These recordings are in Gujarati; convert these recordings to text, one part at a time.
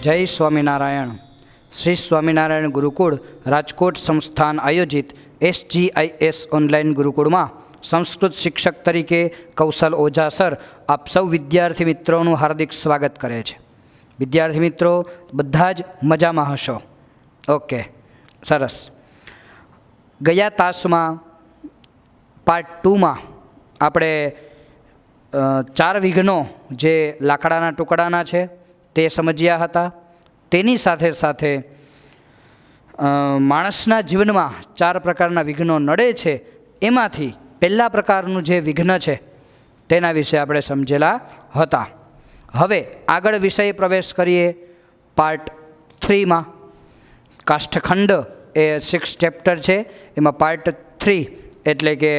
જય સ્વામિનારાયણ. શ્રી સ્વામિનારાયણ ગુરુકુળ રાજકોટ સંસ્થાન આયોજિત SGIS ઓનલાઈન ગુરુકુળમાં સંસ્કૃત શિક્ષક તરીકે કૌશલ ઓઝા સર આપ સૌ વિદ્યાર્થી મિત્રોનું હાર્દિક સ્વાગત કરે છે. વિદ્યાર્થી મિત્રો બધા જ મજામાં હશો? ઓકે, સરસ. ગયા તાસમાં પાર્ટ 2માં આપણે 4 વિઘ્નો જે લાકડાના ટુકડાના છે તે સમજ્યા હતા. તેની સાથે સાથે માણસના જીવનમાં 4 પ્રકારના વિઘ્નો નડે છે. એમાંથી પહેલા પ્રકારનું જે વિઘ્ન છે તેના વિશે આપણે સમજેલા હતા. હવે આગળ વિષય પ્રવેશ કરીએ પાર્ટ 3માં. કાષ્ઠખંડ એ 6 ચેપ્ટર છે, એમાં પાર્ટ 3 એટલે કે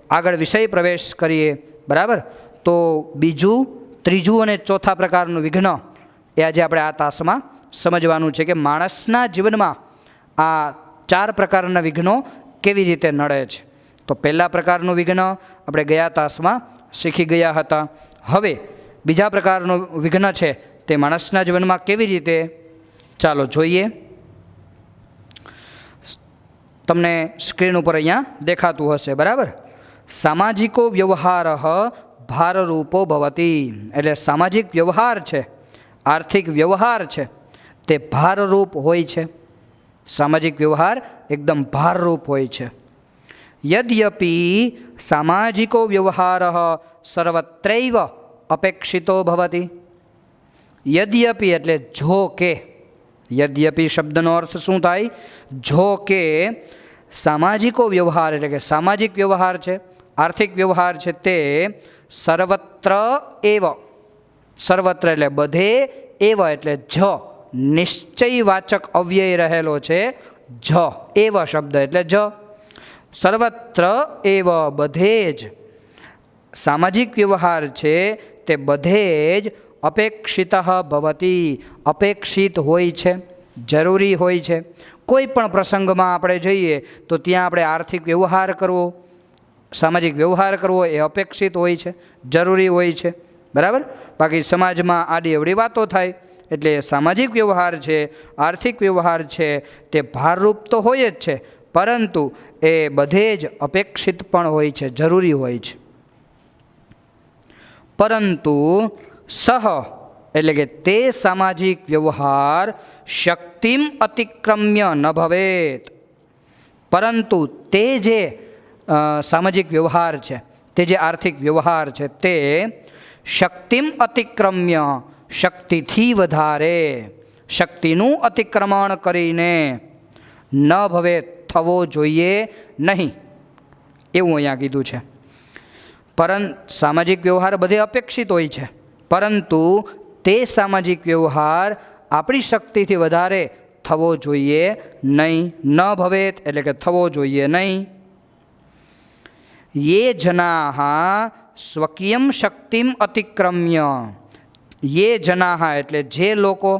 આગળ વિષય પ્રવેશ કરીએ. બરાબર? તો બીજું, ત્રીજું અને ચોથા પ્રકારનું વિઘ્ન એ આજે આપણે આ તાસમાં સમજવાનું છે કે માણસના જીવનમાં આ 4 પ્રકારના વિઘ્નો કેવી રીતે નડે છે. તો પહેલા પ્રકારનું વિઘ્ન આપણે ગયા તાસમાં શીખી ગયા હતા. હવે બીજા પ્રકારનું વિઘ્ન છે તે માણસના જીવનમાં કેવી રીતે, ચાલો જોઈએ. તમને સ્ક્રીન ઉપર અહીંયા દેખાતું હશે. બરાબર? સામાજિકો વ્યવહાર ભારરૂપો ભવતી, એટલે સામાજિક વ્યવહાર છે, આર્થિક વ્યવહાર છે તે ભારરૂપ હોય છે. સામાજિક વ્યવહાર એકદમ ભારરૂપ હોય છે. યદ્યપી સામાજિકો વ્યવહાર સર્વત્રૈવ અપેક્ષિતો ભવતી. યદ્યપી એટલે જો કે, યદ્યપી શબ્દનો અર્થ શું થાય? જો કે સામાજિકો વ્યવહાર એટલે કે સામાજિક વ્યવહાર છે, આર્થિક વ્યવહાર છે તે સર્વત્ર એવ, સર્વત્ર એટલે બધે, એવ એટલે જ, નિશ્ચયવાચક અવ્યય રહેલો છે જ, એવ શબ્દ એટલે જ. સર્વત્ર એવ બધે જ સામાજિક વ્યવહાર છે તે બધે જ અપેક્ષિત ભવતી, અપેક્ષિત હોય છે, જરૂરી હોય છે. કોઈ પણ પ્રસંગમાં આપણે જઈએ તો ત્યાં આપણે આર્થિક વ્યવહાર કરવો, સામાજિક વ્યવહાર કરવો એ અપેક્ષિત હોય છે, જરૂરી હોય છે. બરાબર? બાકી સમાજમાં આડી અવળી વાતો થાય એટલે સામાજિક વ્યવહાર છે, આર્થિક વ્યવહાર છે તે ભારરૂપ તો હોય જ છે, પરંતુ એ બધે જ અપેક્ષિત પણ હોય છે, જરૂરી હોય છે. પરંતુ સહ એટલે કે તે સામાજિક વ્યવહાર શક્તિમ અતિક્રમ્ય ન ભવેત. પરંતુ તે જે સામાજિક વ્યવહાર છે, તે જે આર્થિક વ્યવહાર છે તે શક્તિમ અતિક્રમ્ય, શક્તિથી વધારે, શક્તિનું અતિક્રમણ કરીને ન ભવે, થવો જોઈએ નહીં, એવું અહીંયા કીધું છે. સામાજિક વ્યવહાર બધે અપેક્ષિત હોય છે, પરંતુ તે સામાજિક વ્યવહાર આપણી શક્તિથી વધારે થવો જોઈએ નહીં. ન ભવેત એટલે કે થવો જોઈએ નહીં. યે જનાહ સ્વકીયમ શક્તિમ અતિક્રમ્ય, યે જનાહ એટલે જે લોકો,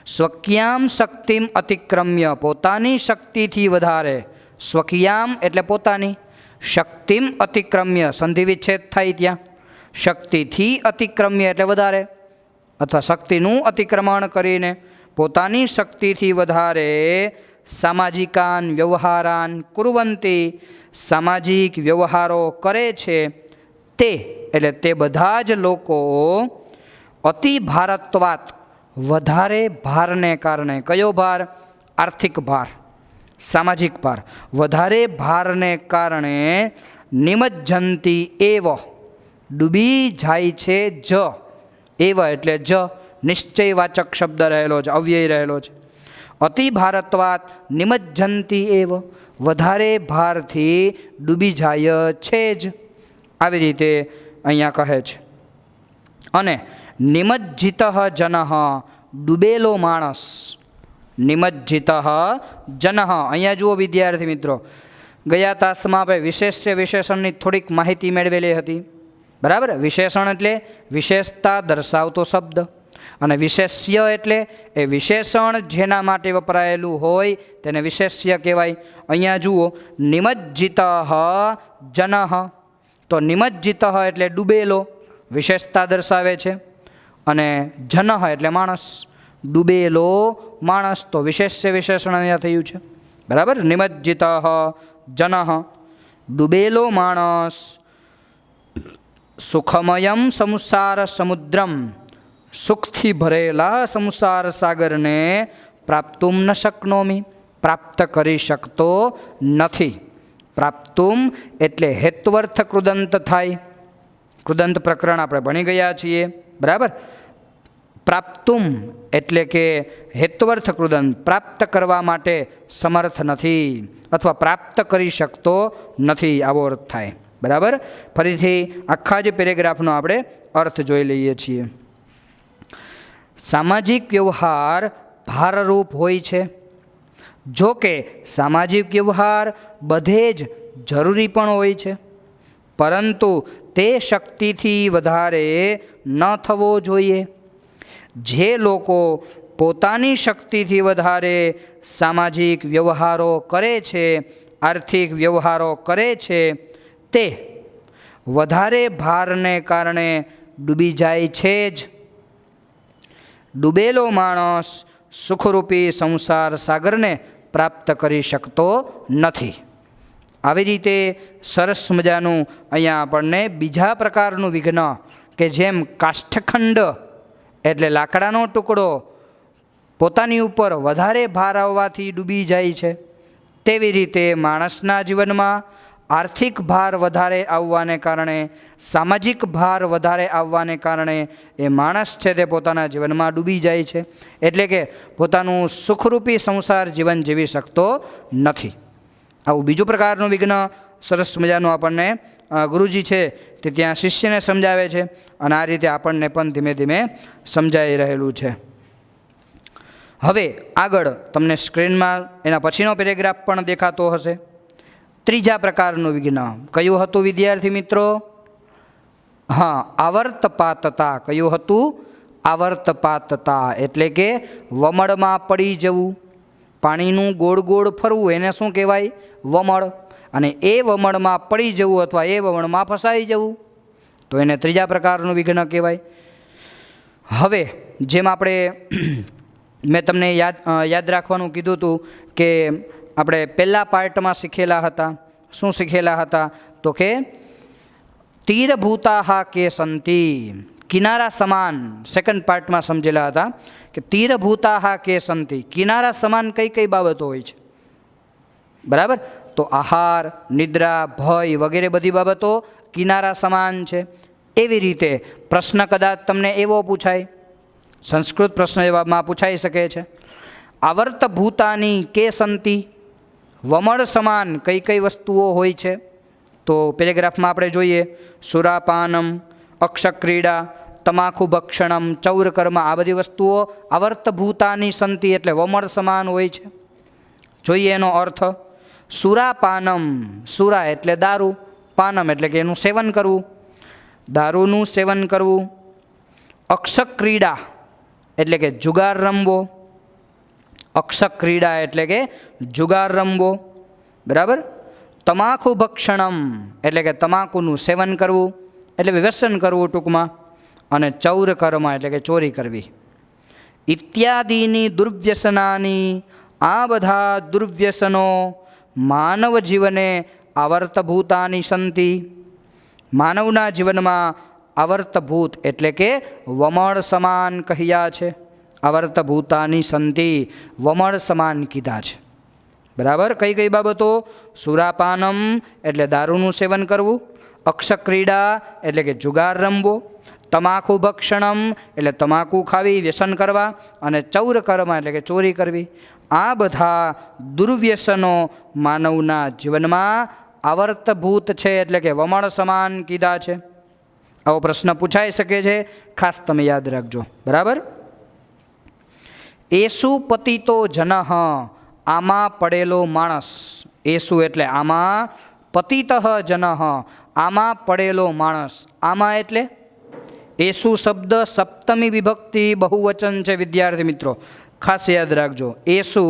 સ્વકીયામ શક્તિમ અતિક્રમ્ય પોતાની શક્તિથી વધારે, સ્વકીયામ એટલે પોતાની, શક્તિમ અતિક્રમ્ય સંધિ વિચ્છેદ થાય ત્યાં, શક્તિથી અતિક્રમ્ય એટલે વધારે, અથવા શક્તિનું અતિક્રમણ કરીને પોતાની શક્તિથી વધારે સામાજિકાન વ્યવહારાન કુર્વંતી, સામાજિક વ્યવહારો કરે છે તે, એટલે તે બધા જ લોકો અતિ ભારત્વાત, વધારે ભારને કારણે. કયો ભાર? આર્થિક ભાર, સામાજિક ભાર, વધારે ભારને કારણે નિમજ્જંતી એવ, ડૂબી જાય છે જ, એવ એટલે જ, નિશ્ચયવાચક શબ્દ રહેલો છે, અવ્યય રહેલો છે. અતિ ભારત્વાત નિમજ્જંતી એવ, વધારે ભારથી ડૂબી જાય છે જ, આવી રીતે અહીંયા કહે છે. અને નિમજ્જિત જનઃ, ડૂબેલો માણસ, નિમજ્જિત જનઃ. અહીંયા જુઓ વિદ્યાર્થી મિત્રો, ગયા તાસમાં આપણે વિશેષ્ય વિશેષણની થોડીક માહિતી મેળવેલી હતી. બરાબર? વિશેષણ એટલે વિશેષતા દર્શાવતો શબ્દ, અને વિશેષ્ય એટલે એ વિશેષણ જેના માટે વપરાયેલું હોય તેને વિશેષ્ય કહેવાય. અહીંયા જુઓ, નિમજ્જિત જનઃ, તો નિમજ્જિત એટલે ડૂબેલો, વિશેષતા દર્શાવે છે, અને જનઃ એટલે માણસ. ડૂબેલો માણસ, તો વિશેષ્ય વિશેષણ અહીંયા થયું છે. બરાબર. નિમજ્જિત જન, ડૂબેલો માણસ. સુખમયમ સંસાર સમુદ્રમ, સુખથી ભરેલા સંસાર સાગરને પ્રાપ્તુમ ન શક્નોમી, પ્રાપ્ત કરી શકતો નથી. પ્રાપ્તુમ એટલે હેત્વર્થ કૃદંત થાય. કૃદંત પ્રકરણ આપણે ભણી ગયા છીએ. બરાબર. પ્રાપ્તુમ એટલે કે હેત્વર્થ કૃદંત, પ્રાપ્ત કરવા માટે સમર્થ નથી અથવા પ્રાપ્ત કરી શકતો નથી, આવો અર્થ થાય. બરાબર. ફરીથી આખા જ પેરેગ્રાફનો આપણે અર્થ જોઈ લઈએ છીએ. સામાજિક વ્યવહાર ભારરૂપ હોય છે. જો કે સામાજિક વ્યવહાર બધે જ જરૂરી પણ હોય છે, પરંતુ તે શક્તિથી વધારે ન થવો જોઈએ. જે લોકો પોતાની શક્તિથી વધારે સામાજિક વ્યવહારો કરે છે, આર્થિક વ્યવહારો કરે છે, તે વધારે ભારને કારણે ડૂબી જાય છે જ. ડૂબેલો માણસ સુખરૂપી સંસાર સાગરને પ્રાપ્ત કરી શકતો નથી. આવી રીતે સરસ મજાનું અહીંયા આપણને બીજા પ્રકારનું વિઘ્ન, કે જેમ કાષ્ઠખંડ એટલે લાકડાનો ટુકડો પોતાની ઉપર વધારે ભાર આવવાથી ડૂબી જાય છે, તેવી રીતે માણસના જીવનમાં આર્થિક ભાર વધારે આવવાને કારણે, સામાજિક ભાર વધારે આવવાને કારણે એ માણસ છે તે પોતાના જીવનમાં ડૂબી જાય છે. એટલે કે પોતાનું સુખરૂપી સંસાર જીવન જીવી શકતો નથી. આવું બીજું પ્રકારનું વિઘ્ન સરસ મજાનું આપણને ગુરુજી છે તે ત્યાં શિષ્યને સમજાવે છે, અને આ રીતે આપણને પણ ધીમે ધીમે સમજાઈ રહેલું છે. હવે આગળ તમને સ્ક્રીનમાં એના પછીનો પેરેગ્રાફ પણ દેખાતો હશે. ત્રીજા પ્રકારનું વિઘ્ન કયું હતું વિદ્યાર્થી મિત્રો? હા, આવર્તપાતતા. કયું હતું? આવર્તપાતતા એટલે કે વમળમાં પડી જવું, પાણીનું ગોળ ગોળ ફરવું, એને શું કહેવાય? વમળ. અને એ વમળમાં પડી જવું અથવા એ વમળમાં ફસાઈ જવું, તો એને ત્રીજા પ્રકારનું વિઘ્ન કહેવાય. હવે જેમ આપણે મેં તમને યાદ રાખવાનું કીધું હતું કે આપણે પહેલા પાર્ટમાં શીખેલા હતા. શું શીખેલા હતા? તો કે તીરભૂતા કે સંતિ, કિનારા સમાન. સેકન્ડ પાર્ટમાં સમજેલા હતા કે તીરભૂતા કે સંતિ, કિનારા સમાન કઈ કઈ બાબતો હોય છે. બરાબર. તો આહાર, નિદ્રા, ભય વગેરે બધી બાબતો કિનારા સમાન છે. એવી રીતે પ્રશ્ન કદાચ તમને એવો પૂછાય, સંસ્કૃત પ્રશ્ન એવામાં પૂછાઈ શકે છે. આવર્તભૂતાની કે સંતિ, વમળ સમાન કઈ કઈ વસ્તુઓ હોય છે? તો પેરેગ્રાફમાં આપણે જોઈએ. સુરાપાનમ, અક્ષક્રીડા, તમાકુ ભક્ષણમ, ચૌરકર્મ, આ બધી વસ્તુઓ આવર્તભૂતાની સંતિ એટલે વમળ સમાન હોય છે. જોઈએ એનો અર્થ. સુરાપાનમ, સુરા એટલે દારૂ, પાનમ એટલે કે એનું સેવન કરવું, દારૂનું સેવન કરવું. અક્ષક્રીડા એટલે કે જુગાર રમવો, અક્ષક્રીડા એટલે કે જુગાર રમવો. બરાબર. તમાકુ ભક્ષણમ એટલે કે તમાકુનું સેવન કરવું, એટલે વ્યસન કરવું ટૂંકમાં. અને ચૌર કર્મ એટલે કે ચોરી કરવી. ઇત્યાદિની દુર્વ્યસનાની, આ બધા દુર્વ્યસનો માનવ જીવને આવર્તભૂતાની સંતિ, માનવના જીવનમાં આવર્તભૂત એટલે કે વમળ સમાન કહ્યા છે. આવર્તભૂતાની સંતિ, વમળ સમાન કીધા છે. બરાબર. કઈ કઈ બાબતો? સુરાપાનમ એટલે દારૂનું સેવન કરવું, અક્ષક્રીડા એટલે કે જુગાર રમવો, તમાકુ ભક્ષણમ એટલે તમાકુ ખાવી, વ્યસન કરવા, અને ચૌર કર્મ એટલે કે ચોરી કરવી. આ બધા દુર્વ્યસનો માનવના જીવનમાં આવર્તભૂત છે એટલે કે વમળ સમાન કીધા છે. આવો પ્રશ્ન પૂછાઈ શકે છે, ખાસ તમે યાદ રાખજો. બરાબર. એસુ પતિતો જનઃ, આમાં પડેલો માણસ. એસુ એટલે આમાં, પતિતઃ જનઃ આમાં પડેલો માણસ. આમાં એટલે એસુ શબ્દ સપ્તમી વિભક્તિ બહુવચન છે વિદ્યાર્થી મિત્રો, ખાસ યાદ રાખજો. એસુ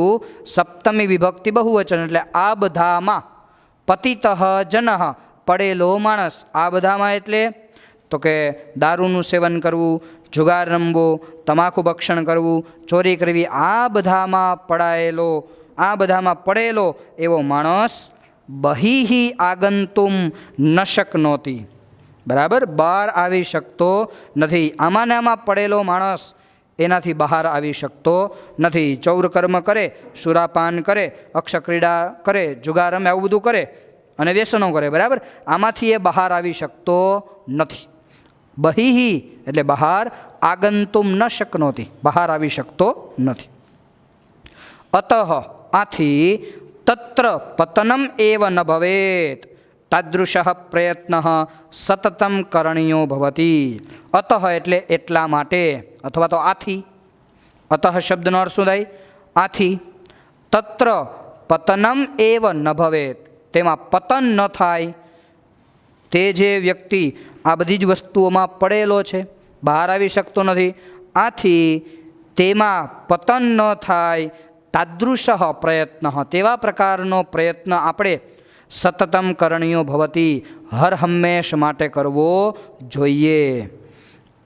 સપ્તમી વિભક્તિ બહુવચન એટલે આ બધામાં. પતિતઃ જનઃ પડેલો માણસ. આ બધામાં એટલે તો કે દારૂનું સેવન કરવું, જુગાર રમવો, તમાકુ ભક્ષણ કરવું, ચોરી કરવી, આ બધામાં પડેલો એવો માણસ બહિહિ આગંતુમ ન શક્નોતિ, બરાબર, બહાર આવી શકતો નથી. આમાં ને આમાં પડેલો માણસ એનાથી બહાર આવી શકતો નથી. ચૌર કર્મ કરે, સુરાપાન કરે, અક્ષક્રીડા કરે, જુગાર રમે, આવું બધું કરે અને વ્યસનો કરે, બરાબર, આમાંથી એ બહાર આવી શકતો નથી. બહિહિ એટલે બહાર, આગંતુમ ન શક્નોતિ બહાર આવી શકતો નથી. અતઃ આથી તત્ર પતનમ એવ ન ભવેત તાદૃશ પ્રયત્ન સતતમ કરણીયો ભવતી. અતઃ એટલે એટલા માટે, અથવા તો આથી. અતઃ શબ્દનો અર્થ શું થાય? આથી. તત્ર પતનમ એવ ન ભવેત, તેમાં પતન ન થાય. તે જે વ્યક્તિ આ બધી જ વસ્તુઓમાં પડેલો છે, બહાર આવી શકતો નથી, આથી તેમાં પતન ન થાય. તાદૃશ પ્રયત્ન, તેવા પ્રકારનો પ્રયત્ન આપણે સતતમ કરણીયો ભવતી હર હંમેશ માટે કરવો જોઈએ.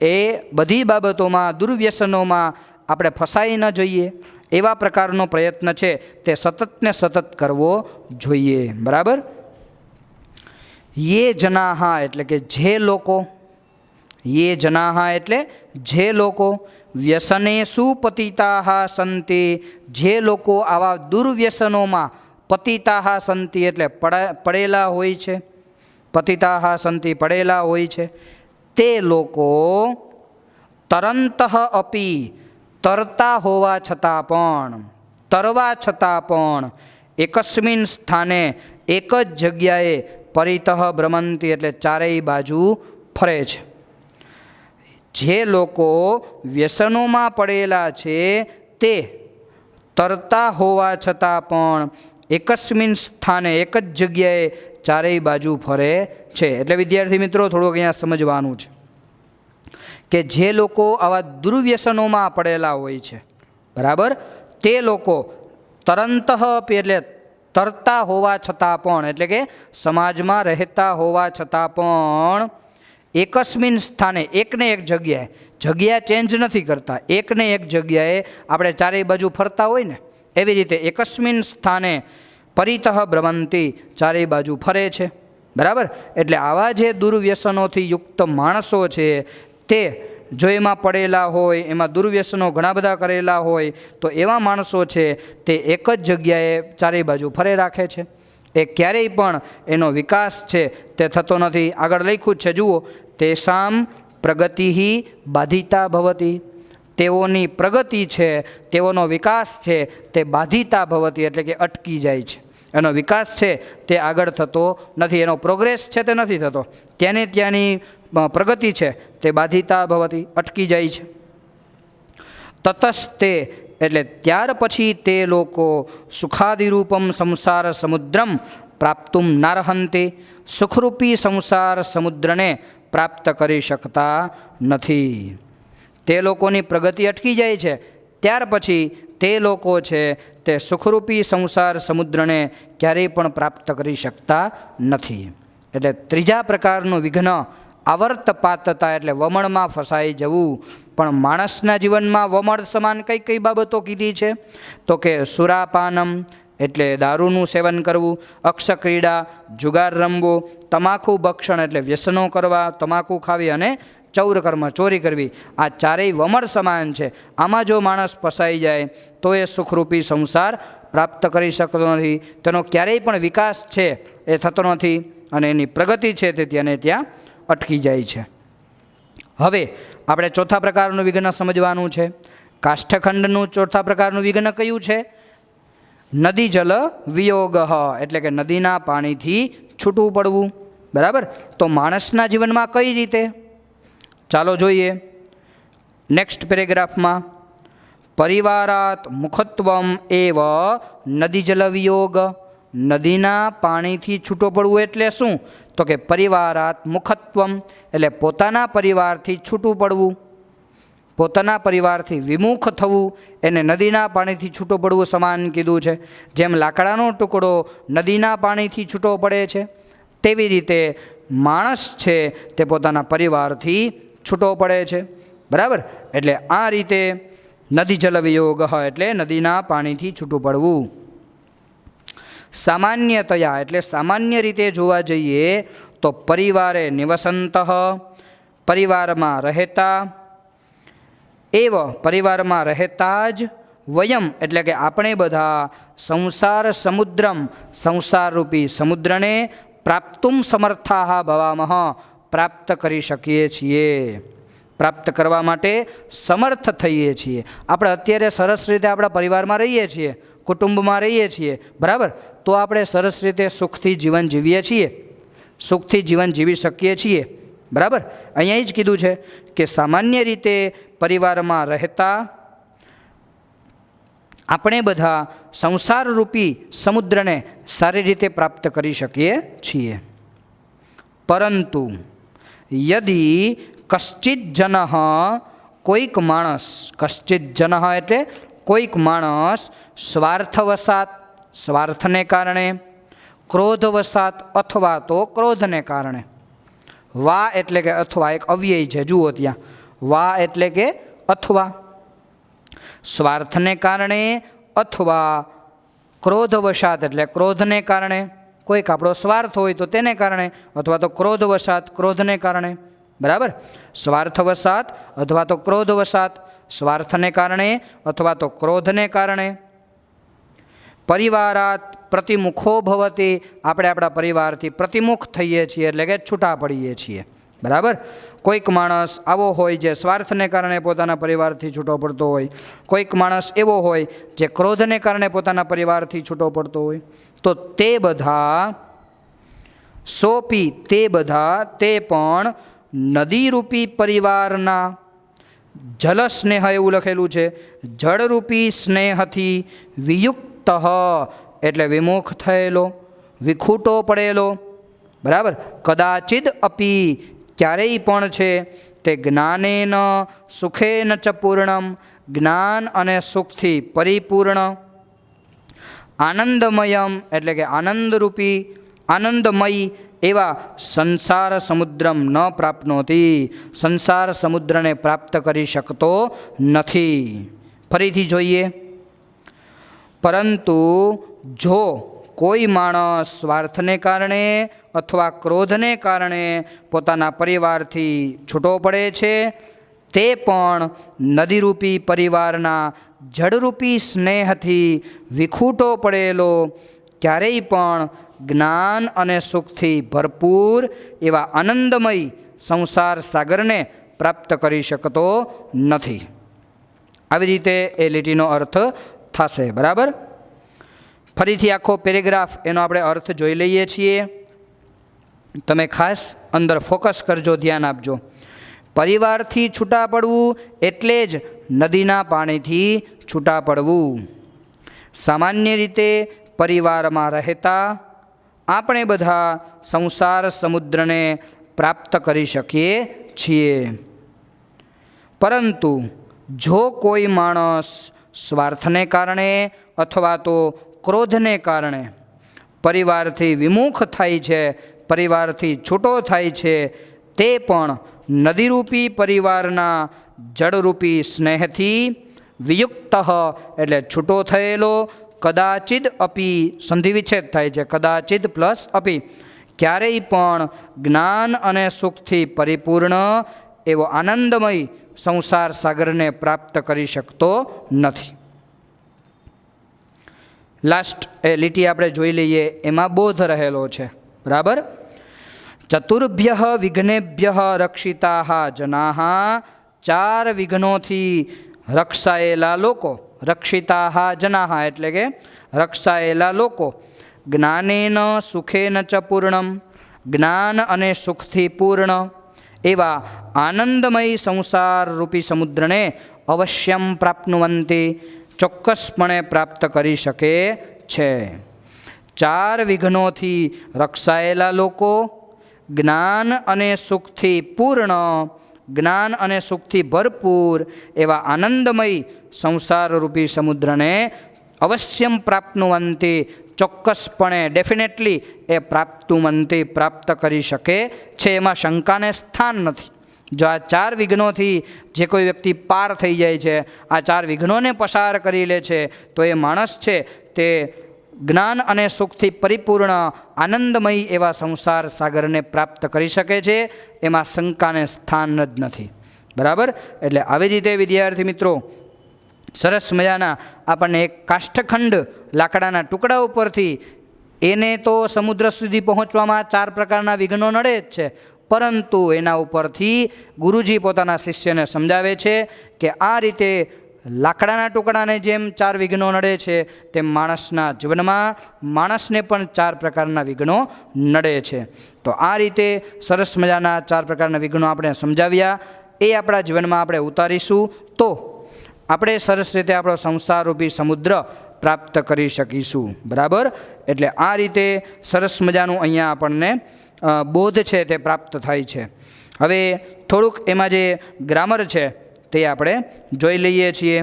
એ બધી બાબતોમાં, દુર્વ્યસનોમાં આપણે ફસાઈ ન જોઈએ, એવા પ્રકારનો પ્રયત્ન છે તે સતત ને સતત કરવો જોઈએ, બરાબર. યે જનાહા એટલે કે જે લોકો, યે જનાહા એટલે જે લોકો, વ્યસનેષુ પતિતાઃ સંતિ, જે લોકો આવા દુર્વ્યસનોમાં, પતિતાઃ સંતિ એટલે પડેલા હોય છે, પતિતાઃ સંતિ પડેલા હોય છે, તે લોકો તરંતઃ અપી તરતા હોવા છતાં પણ, તરવા છતાં પણ, એકસ્મિન સ્થાને એક જ જગ્યાએ પરિતઃ ભ્રમંતી એટલે ચારેય બાજુ ફરે છે. જે લોકો વ્યસનોમાં પડેલા છે તે તરતા હોવા છતાં પણ એકસ્મિન સ્થાને એક જ જગ્યાએ ચારેય બાજુ ફરે છે. એટલે વિદ્યાર્થી મિત્રો થોડુંક અહીંયા સમજવાનું છે કે જે લોકો આવા દુર્વ્યસનોમાં પડેલા હોય છે, બરાબર, તે લોકો તરંતઃ એટલે તરતા હોવા છતાં પણ, એટલે કે સમાજમાં રહેતા હોવા છતાં પણ એકસ્મિન સ્થાને, એકને એક જગ્યાએ, જગ્યા ચેન્જ નથી કરતા, એકને એક જગ્યાએ આપણે ચારેય બાજુ ફરતા હોય ને, એવી રીતે એકસ્મિન સ્થાને પરિતઃ ભ્રમંતી ચારેય બાજુ ફરે છે, બરાબર. એટલે આવા જે દુર્વ્યસનોથી યુક્ત માણસો છે તે જો એમાં પડેલા હોય, એમાં દુર્વ્યસનો ઘણા બધા કરેલા હોય, તો એવા માણસો છે તે એક જ જગ્યાએ ચારેય બાજુ ફરે રાખે છે. એ ક્યારેય પણ એનો વિકાસ છે તે થતો નથી. આગળ લખ્યું જ છે, જુઓ, તેષામ પ્રગતિ બાધિતા ભવતી, તેઓની પ્રગતિ છે, તેઓનો વિકાસ છે તે બાધિતા ભવતી એટલે કે અટકી જાય છે. એનો વિકાસ છે તે આગળ થતો નથી, એનો પ્રોગ્રેસ છે તે નથી થતો, ત્યાંની પ્રગતિ છે તે બાધિતા ભવતી અટકી જાય છે. તતસ્તે એટલે ત્યાર પછી તે લોકો સુખાદિરૂપમ સંસાર સમુદ્રમ પ્રાપ્તુમ નારહંતે, સુખરૂપી સંસાર સમુદ્રને પ્રાપ્ત કરી શકતા નથી. તે લોકોની પ્રગતિ અટકી જાય છે, ત્યાર પછી તે લોકો છે તે સુખરૂપી સંસાર સમુદ્રને ક્યારેય પણ પ્રાપ્ત કરી શકતા નથી. એટલે ત્રીજા પ્રકારનું વિઘ્ન આવર્તપાતતા એટલે વમળમાં ફસાઈ જવું. પણ માણસના જીવનમાં વમળ સમાન કઈ કઈ બાબતો કીધી છે? તો કે સુરાપાનમ એટલે દારૂનું સેવન કરવું, અક્ષક્રીડા જુગાર રમવો, તમાકુ ભક્ષણ એટલે વ્યસનો કરવા, તમાકુ ખાવી, અને ચૌર કર્મ ચોરી કરવી. આ ચારેય વમળ સમાન છે. આમાં જો માણસ ફસાઈ જાય તો એ સુખરૂપી સંસાર પ્રાપ્ત કરી શકતો નથી, તેનો ક્યારેય પણ વિકાસ છે એ થતો નથી, અને એની પ્રગતિ છે તે ત્યાંને ત્યાં અટકી જાય છે. હવે આપણે ચોથા પ્રકારનું વિઘ્ન સમજવાનું છે. કાષ્ઠખંડનું ચોથા પ્રકારનું વિઘ્ન કયું છે? નદી જલ વિયોગ એટલે કે નદીના પાણીથી છૂટવું પડવું, બરાબર. તો માણસના જીવનમાં કઈ રીતે? ચાલો જોઈએ. નેક્સ્ટ પેરેગ્રાફમાં પરિવારાત મુખત્વમ એવ નદી જલ વિયોગ, નદીના પાણીથી છૂટો પડવું એટલે શું? તો કે પરિવારાત મુખત્વમ એટલે પોતાના પરિવારથી છૂટું પડવું, પોતાના પરિવારથી વિમુખ થવું, એને નદીના પાણીથી છૂટો પડવું સમાન કીધું છે. જેમ લાકડાનો ટુકડો નદીના પાણીથી છૂટો પડે છે, તેવી રીતે માણસ છે તે પોતાના પરિવારથી છૂટો પડે છે, બરાબર. એટલે આ રીતે નદી જલ વિયોગ એટલે નદીના પાણીથી છૂટું પડવું. સામાન્યતયા એટલે સામાન્ય રીતે જોવા જઈએ તો પરિવારે નિવસંત, પરિવારમાં રહેતા, એવ પરિવારમાં રહેતા જ, વયમ એટલે કે આપણે બધા, સંસાર સમુદ્રમ સંસારરૂપી સમુદ્રને, પ્રાપ્તુમ સમર્થાહ ભવામઃ પ્રાપ્ત કરી શકીએ છીએ, પ્રાપ્ત કરવા માટે સમર્થ થઈએ છીએ. આપણે અત્યારે સરસ રીતે આપણા પરિવારમાં રહીએ છીએ, કુટુંબમાં રહીએ છીએ, બરાબર. તો આપણે સરસ રીતે સુખથી જીવન જીવીએ છીએ, સુખથી જીવન જીવી શકીએ છીએ, બરાબર. અહીંયા જ કીધું છે કે સામાન્ય રીતે પરિવારમાં રહેતા આપણે બધા સંસારરૂપી સમુદ્રને સારી રીતે પ્રાપ્ત કરી શકીએ છીએ. પરંતુ યદિ કશ્ચિત જન, કોઈક માણસ, કશ્ચિત જન એટલે કોઈક માણસ, સ્વાર્થવશાત સ્વાર્થને કારણે, ક્રોધવશાત અથવા તો ક્રોધને કારણે, વા એટલે કે અથવા, એક અવ્યય છે જુઓ ત્યાં, વા એટલે કે અથવા, સ્વાર્થને કારણે અથવા ક્રોધવશાત એટલે ક્રોધને કારણે, કોઈક આપણો સ્વાર્થ હોય તો તેને કારણે, અથવા તો ક્રોધવશાત ક્રોધને કારણે, બરાબર. સ્વાર્થવશાત અથવા તો ક્રોધવશાત, સ્વાર્થને કારણે અથવા તો ક્રોધને કારણે, પરિવારાત પ્રતિમુખો ભવતી આપણે આપણા પરિવારથી પ્રતિમુખ થઈએ છીએ એટલે કે છૂટા પડીએ છીએ, બરાબર. કોઈક માણસ આવો હોય જે સ્વાર્થને કારણે પોતાના પરિવારથી છૂટો પડતો હોય, કોઈક માણસ એવો હોય જે ક્રોધને કારણે પોતાના પરિવારથી છૂટો પડતો હોય, તો તે બધા, સોપી તે બધા, તે પણ નદીરૂપી પરિવારના, જલ સ્નેહ એવું લખેલું છે, જળરૂપી સ્નેહથી વિયુક્ત એટલે વિમુખ થયેલો, વિખૂટો પડેલો, બરાબર. કદાચિદ અપી ક્યારેય પણ છે, તે જ્ઞાનેન સુખેન ચ પૂર્ણમ જ્ઞાન અને સુખથી પરિપૂર્ણ, આનંદમયમ એટલે કે આનંદરૂપી આનંદમય એવા સંસાર સમુદ્રમ ન પ્રાપ્નોતી સંસાર સમુદ્રને પ્રાપ્ત કરી શકતો નથી. ફરીથી જોઈએ. પરંતુ જો કોઈ માણસ સ્વાર્થને કારણે અથવા ક્રોધને કારણે પોતાના પરિવારથી છૂટો પડે છે, તે પણ નદીરૂપી પરિવારના જળરૂપી સ્નેહથી વિખૂટો પડેલો, ક્યારેય પણ જ્ઞાન અને સુખથી ભરપૂર એવા આનંદમય સંસાર સાગરને પ્રાપ્ત કરી શકતો નથી. આવી રીતે એ લીટીનો અર્થ થશે, બરાબર. ફરીથી આખો પેરેગ્રાફ એનો આપણે અર્થ જોઈ લઈએ છીએ. તમે ખાસ અંદર ફોકસ કરજો, ધ્યાન આપજો. પરિવારથી છૂટા પડવું એટલે જ નદીના પાણીથી છૂટા પડવું. સામાન્ય રીતે પરિવારમાં રહેતા આપણે બધા સંસાર સમુદ્રને પ્રાપ્ત કરી શકીએ છીએ. પરંતુ જો કોઈ માણસ સ્વાર્થને કારણે અથવા તો ક્રોધને કારણે પરિવારથી વિમુખ થાય છે, પરિવારથી છૂટો થાય છે, તે પણ નદીરૂપી પરિવારના જળરૂપી સ્નેહથી વિયુક્ત એટલે છૂટો થયેલો, કદાચિદ અપી સંધિ વિચ્છેદ થાય છે, કદાચિદ પ્લસ અપી ક્યારેય પણ જ્ઞાન અને સુખથી પરિપૂર્ણ એવો આનંદમય સંસાર સાગરને પ્રાપ્ત કરી શકતો નથી. લાસ્ટ એ લીટી આપણે જોઈ લઈએ, એમાં બોધ રહેલો છે, બરાબર. ચતુર્ભ્ય વિઘ્નેભ્ય રક્ષિતા જનાહ, 4 વિઘ્નોથી રક્ષાયેલા લોકો, રક્ષિતા જનાહ એટલે કે રક્ષાયેલા લોકો, જ્ઞાનેન સુખેન ચ પૂર્ણમ જ્ઞાન અને સુખથી પૂર્ણ એવા આનંદમય સંસાર રૂપી સમુદ્રને અવશ્યમ પ્રાપ્નુવંતી ચોક્કસપણે પ્રાપ્ત કરી શકે છે. 4 વિઘ્નોથી રક્ષાયેલા લોકો, જ્ઞાન અને સુખથી પૂર્ણ, જ્ઞાન અને સુખથી ભરપૂર એવા આનંદમય સંસારરૂપી સમુદ્રને અવશ્યમ પ્રાપ્નુવંતી ચોક્કસપણે ડેફિનેટલી એ પ્રાપ્તુવંતી પ્રાપ્ત કરી શકે છે. એમાં શંકાને સ્થાન નથી, જો આ 4 વિઘ્નોથી જે કોઈ વ્યક્તિ પાર થઈ જાય છે, આ 4 વિઘ્નોને પસાર કરી લે છે, તો એ માણસ છે તે જ્ઞાન અને સુખથી પરિપૂર્ણ આનંદમય એવા સંસાર સાગરને પ્રાપ્ત કરી શકે છે. એમાં શંકાને સ્થાન જ નથી. બરાબર. એટલે આવી રીતે વિદ્યાર્થી મિત્રો સરસ મજાના આપણને એક કાષ્ઠખંડ લાકડાના ટુકડા ઉપરથી એને તો સમુદ્ર સુધી પહોંચવામાં 4 પ્રકારના વિઘ્નો નડે જ છે, પરંતુ એના ઉપરથી ગુરુજી પોતાના શિષ્યને સમજાવે છે કે આ રીતે લાકડાના ટુકડાને જેમ 4 વિઘ્નો નડે છે, તેમ માણસના જીવનમાં માણસને પણ 4 પ્રકારના વિઘ્નો નડે છે. તો આ રીતે સરસ મજાના 4 પ્રકારના વિઘ્નો આપણે સમજાવ્યા. એ આપણા જીવનમાં આપણે ઉતારીશું તો આપણે સરસ રીતે આપણો સંસારરૂપી સમુદ્ર પ્રાપ્ત કરી શકીશું. બરાબર. એટલે આ રીતે સરસ મજાનું અહીંયા આપણને બોધ છે તે પ્રાપ્ત થાય છે. હવે થોડુંક એમાં જે ગ્રામર છે તે આપણે જોઈ લઈએ છીએ.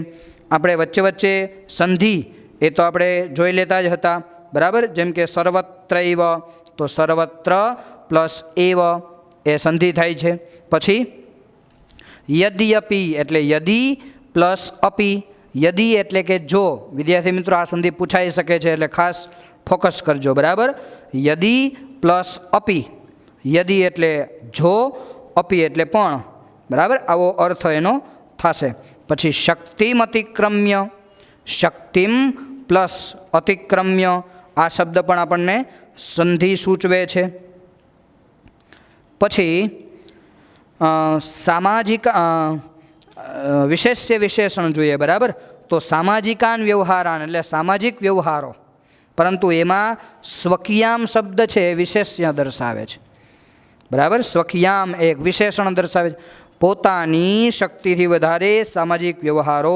આપણે વચ્ચે વચ્ચે સંધિ એ તો આપણે જોઈ લેતા જ હતા. બરાબર. જેમ કે સર્વત્રૈવ, તો સર્વત્ર પ્લસ એવ એ સંધિ થાય છે. પછી યદ્યપી એટલે યદી પ્લસ અપી. યદી એટલે કે જો. વિદ્યાર્થી મિત્રો આ સંધિ પૂછાઈ શકે છે, એટલે ખાસ ફોકસ કરજો. બરાબર. યદી પ્લસ અપી. યદી એટલે જો, અપી એટલે પણ. બરાબર. આવો અર્થ એનો થશે. પછી શક્તિમ અતિક્રમ્ય. શક્તિમ પ્લસ અતિક્રમ્ય આ શબ્દ પણ આપણને સંધિ સૂચવે છે. પછી સામાજિક વિશેષ્ય વિશેષણ જોઈએ. બરાબર. તો સામાજિકાન વ્યવહારાન એટલે સામાજિક વ્યવહારો, પરંતુ એમાં સ્વકિયામ શબ્દ છે એ વિશેષ્ય દર્શાવે છે. બરાબર. સ્વકિયામ એક વિશેષણ દર્શાવે છે, પોતાની શક્તિથી વધારે સામાજિક વ્યવહારો.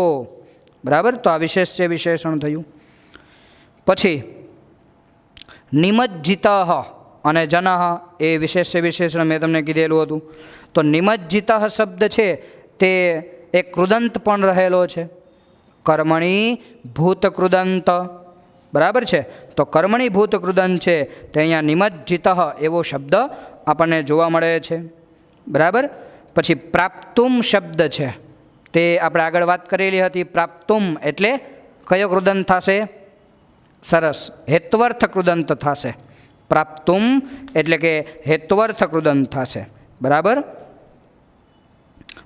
બરાબર. તો આ વિશેષ્ય વિશેષણ થયું. પછી નિમજ્જિત અને જન એ વિશેષ્ય વિશેષણ મેં તમને કીધેલું હતું. તો નિમજ્જિત શબ્દ છે તે એક કૃદંત પણ રહેલો છે. કર્મણી ભૂત કૃદંત. બરાબર છે. તો કર્મણી ભૂત કૃદંત છે તે અહીંયા નિમજ્જિત એવો શબ્દ આપણને જોવા મળે છે. બરાબર. પછી પ્રાપ્તુમ શબ્દ છે તે આપણે આગળ વાત કરેલી હતી. પ્રાપ્તુમ એટલે કયો કૃદંત થશે? સરસ, હેત્વર્થ કૃદંત થશે. પ્રાપ્તુમ એટલે કે હેત્વર્થ કૃદંત થશે. બરાબર.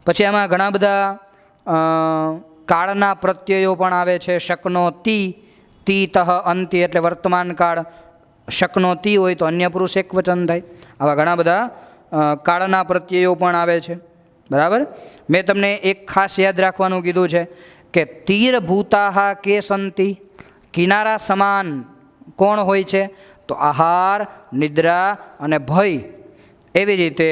પછી આમાં ઘણા બધા કાળના પ્રત્યયો પણ આવે છે. શકનો તી, તી તહ અંતિ એટલે વર્તમાન કાળ. શકનો તી હોય તો અન્ય પુરુષ એક વચન થાય. આવા ઘણા બધા કાળના પ્રત્યયો પણ આવે છે. બરાબર. મેં તમને એક ખાસ યાદ રાખવાનું કીધું છે કે તીરભૂતાહા કે સંતિ. કિનારા સમાન કોણ હોય છે? તો આહાર, નિદ્રા અને ભય. એવી રીતે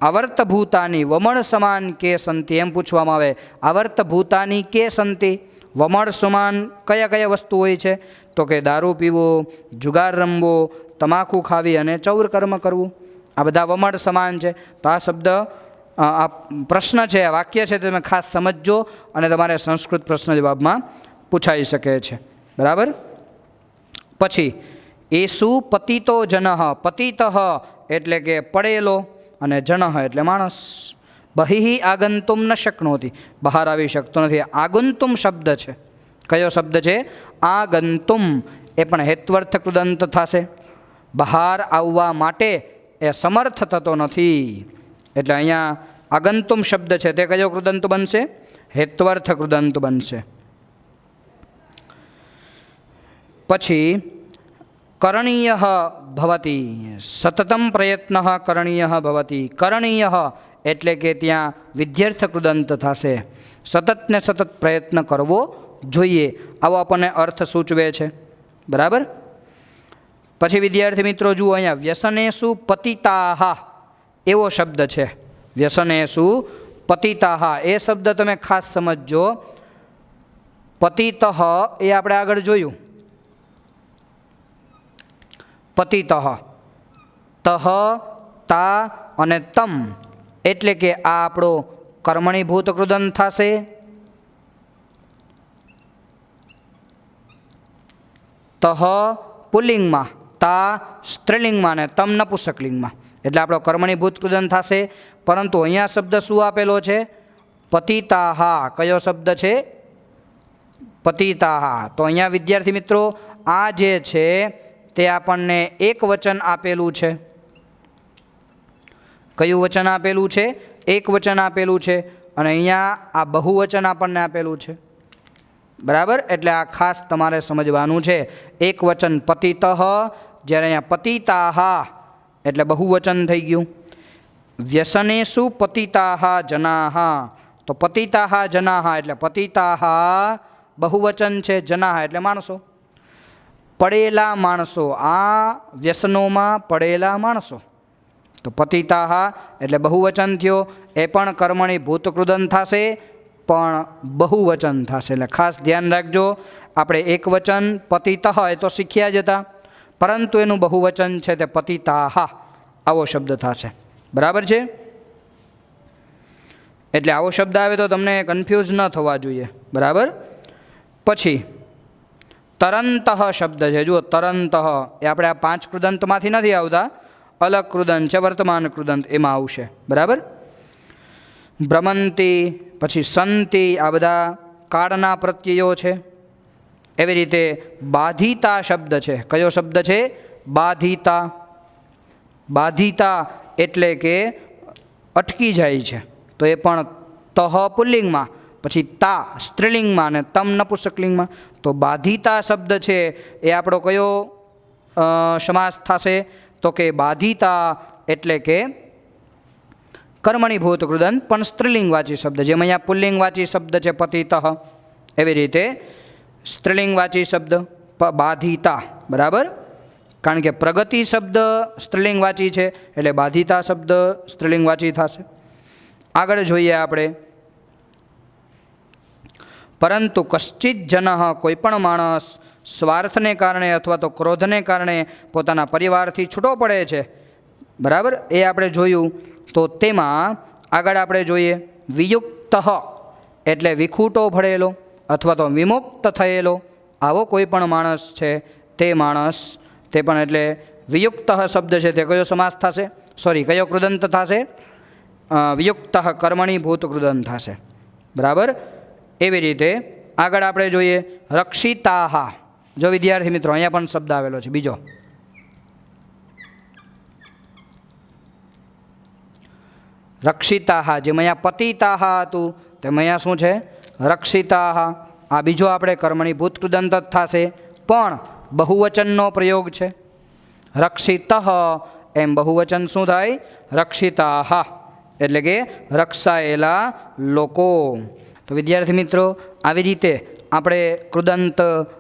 આવર્તભૂતાની વમળ સમાન કે સંતિ એમ પૂછવામાં આવે. આવર્તભૂતાની કે સંતિ, વમળ સમાન કયા કયા વસ્તુ હોય છે? તો કે દારૂ પીવો, જુગાર રમવો, તમાકુ ખાવી અને ચૌર કર્મ કરવું. આ બધા વમળ સમાન છે. તો આ શબ્દ આ પ્રશ્ન છે, આ વાક્ય છે, તમે ખાસ સમજજો અને તમારે સંસ્કૃત પ્રશ્ન જવાબમાં પૂછાઈ શકે છે. બરાબર. પછી એસુ પતિતો જનઃ. પતિત એટલે કે પડેલો અને જનઃ એટલે માણસ. બહિ આગંતુમ ન શક્નોતિ, બહાર આવી શકતો નથી. આગંતુમ શબ્દ છે. કયો શબ્દ છે? આગંતુમ. એ પણ હેત્વર્થ કૃદંત થશે. બહાર આવવા માટે એ સમર્થ થતો નથી. એટલે અહીંયા આગંતુમ શબ્દ છે તે કયો કૃદંત બનશે? હેત્વર્થ કૃદંત બનશે. પછી કરણીય ભવતી. સતતમ પ્રયત્ન કરણીય ભવતી. કરણીય એટલે કે ત્યાં વિધ્યર્થ કૃદંત થશે. સતત ને સતત પ્રયત્ન કરવો જોઈએ, આવો આપણને અર્થ સૂચવે છે. બરાબર. પછી વિદ્યાર્થી મિત્રો જુઓ અહીંયા વ્યસનેસુ પતિતાહા એવો શબ્દ છે. વ્યસનેસુ પતિતાહા એ શબ્દ તમે ખાસ સમજજો. પતિતઃ એ આપણે આગળ જોયું. પતિતઃ, તહ, તા અને તમ એટલે કે આ આપણો કર્મણીભૂત કૃદંત થશે. તહ પુલ્લિંગમાં, તા સ્ત્રીલિંગમાં અને તમ નપુંસકલિંગમાં. એટલે આપણો કર્મણીભૂત કૃદંત થશે. પરંતુ અહીંયા શબ્દ શું આપેલો છે? પતિતાહા. કયો શબ્દ છે? પતિતાહા. તો અહીંયા વિદ્યાર્થી મિત્રો આ જે છે તે આપણને એક વચન આપેલું છે. કયું વચન આપેલું છે? એક વચન આપેલું છે. અને અહીંયા આ બહુવચન આપણને આપેલું છે. બરાબર? એટલે આ ખાસ તમારે સમજવાનું છે. એક વચન પતિતઃ, જ્યારે અહીંયા પતિતાહા એટલે બહુવચન થઈ ગયું. વ્યસનેષુ પતિતાહા જનાહા. તો પતિતાહા જનાહા એટલે પતિતાહા બહુવચન છે, જનાહા એટલે માણસો, પડેલા માણસો, આ વ્યસનોમાં પડેલા માણસો. તો પતિતાહા એટલે બહુવચન થયો. એ પણ કર્મણી ભૂતકૃદંત થશે, પણ બહુવચન થશે. એટલે ખાસ ધ્યાન રાખજો. આપણે એક વચન પતિતઃ એ તો શીખ્યા જ હતા, પરંતુ એનું બહુવચન છે તે પતિતાહા આવો શબ્દ થશે. બરાબર છે? એટલે આવો શબ્દ આવે તો તમને કન્ફ્યુઝ ન થવા જોઈએ. બરાબર? પછી તરંતઃ શબ્દ છે. જુઓ, તરંતઃ એ આપણે આ 5 કૃદંતમાંથી નથી આવતા, અલગ કૃદંત છે, વર્તમાન કૃદંત એમાં આવશે. બરાબર? ભ્રમંતી, પછી સંતિ, આ બધા કાળના પ્રત્યયો છે. એવી રીતે બાધિતા શબ્દ છે. કયો શબ્દ છે? બાધિતા. બાધિતા એટલે કે અટકી જાય છે. તો એ પણ તહ પુલ્લિંગમાં, પછી તા સ્ત્રીલિંગમાં અને તમ નપુંસકલિંગમાં. તો બાધિતા શબ્દ છે એ આપણો કયો સમાસ થશે? તો કે બાધિતા એટલે કે કર્મણીભૂત કૃદંત પણ સ્ત્રીલિંગવાચી શબ્દ. જેમ અહીંયા પુલ્લિંગવાચી શબ્દ છે પતિતઃ, એવી રીતે સ્ત્રીલિંગવાચી શબ્દ બાધિતા. બરાબર? કારણ કે પ્રગતિ શબ્દ સ્ત્રીલિંગવાચી છે એટલે બાધિતા શબ્દ સ્ત્રીલિંગવાચી થશે. આગળ જોઈએ આપણે. પરંતુ કશ્ચિત જનઃ, કોઈ પણ માણસ સ્વાર્થને કારણે અથવા તો ક્રોધને કારણે પોતાના પરિવારથી છૂટો પડે છે. બરાબર? એ આપણે જોયું. તો તેમાં આગળ આપણે જોઈએ વિયુક્ત એટલે વિખૂટો ભળેલો અથવા તો વિમુક્ત થયેલો આવો કોઈ પણ માણસ છે તે માણસ, તે પણ એટલે વિયુક્ત શબ્દ છે તે કયો સમાસ થશે? સોરી, કયો કૃદંત થશે? વિયુક્ત કર્મણીભૂત કૃદંત થશે. બરાબર? એવી રીતે આગળ આપણે જોઈએ રક્ષિતાહા. જો વિદ્યાર્થી મિત્રો અહીંયા પણ શબ્દ આવેલો છે બીજો. રક્ષિતાહા. જેમ અહીંયા પતિતાહા હતું તેમ અહીંયા શું છે? રક્ષિતાહા. આ બીજો આપણે કર્મણીભૂત કૃદંત જ થશે, પણ બહુવચનનો પ્રયોગ છે. રક્ષિતઃ એમ બહુવચન શું થાય? રક્ષિતાહા એટલે કે રક્ષાયેલા લોકો. તો વિદ્યાર્થી મિત્રો આવી રીતે આપણે કૃદંત,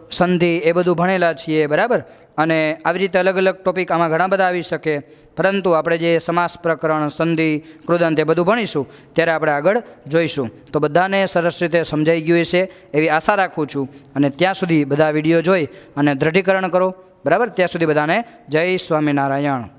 સંધિ એ બધું ભણેલા છીએ. બરાબર? અને આવી રીતે અલગ અલગ ટોપિક આમાં ઘણા બધા આવી શકે, પરંતુ આપણે જે સમાસ પ્રકરણ, સંધિ, કૃદંત એ બધું ભણીશું ત્યારે આપણે આગળ જોઈશું. તો બધાને સરસ રીતે સમજાઈ ગયું હશે એવી આશા રાખું છું. અને ત્યાં સુધી બધા વિડીયો જોઈ અને દૃઢીકરણ કરો. બરાબર? ત્યાં સુધી બધાને જય સ્વામિનારાયણ.